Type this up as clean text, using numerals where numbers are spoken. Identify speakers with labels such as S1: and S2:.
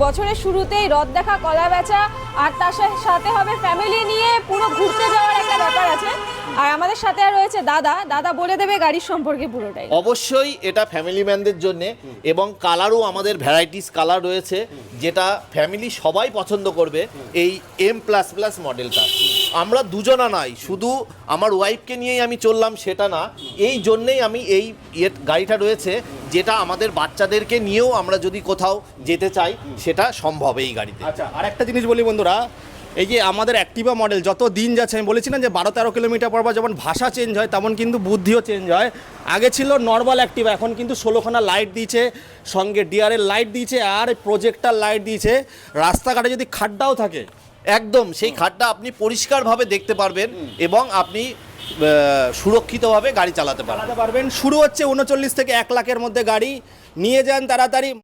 S1: বছরের শুরুতেই রথ দেখা, কলা বেচা, আর তার সাথে হবে ফ্যামিলি নিয়ে পুরো ঘুরতে যাওয়ার একটা ব্যাপার আছে। আর আমাদের সাথে আর রয়েছে দাদা বলে দেবে গাড়ির সম্পর্কে পুরোটাই।
S2: অবশ্যই এটা ফ্যামিলি ম্যানদের জন্য, এবং কালারও আমাদের ভ্যারাইটিস কালার রয়েছে যেটা ফ্যামিলি সবাই পছন্দ করবে। এই M++ মডেলটা আমরা দুজনা নাই, শুধু আমার ওয়াইফকে নিয়েই আমি চললাম সেটা না, এই জন্যেই আমি এই গাড়িটা রয়েছে যেটা আমাদের বাচ্চাদেরকে নিয়েও আমরা যদি কোথাও যেতে চাই সেটা সম্ভব এই গাড়িতে।
S3: আচ্ছা, আর একটা জিনিস বলি বন্ধুরা, এই যে আমাদের অ্যাক্টিভা মডেল যত দিন যাচ্ছে, আমি বলেছিলাম যে 12-13 কিলোমিটার পর যেমন ভাষা চেঞ্জ হয় তেমন কিন্তু বুদ্ধিও চেঞ্জ হয়। আগে ছিল নর্মাল অ্যাক্টিভা, এখন কিন্তু 16খানা লাইট দিয়েছে, সঙ্গে ডিআরএল লাইট দিয়েছে, আর প্রজেক্টার লাইট দিয়েছে। রাস্তাঘাটে যদি খাড্ডাও থাকে
S2: একদম সেই খাটটা আপনি পরিষ্কারভাবে দেখতে পারবেন এবং আপনি সুরক্ষিতভাবে গাড়ি চালাতে পারবেন।
S3: শুরু হচ্ছে 39 থেকে 1 লাখের মধ্যে গাড়ি। নিয়ে যান তাড়াতাড়ি।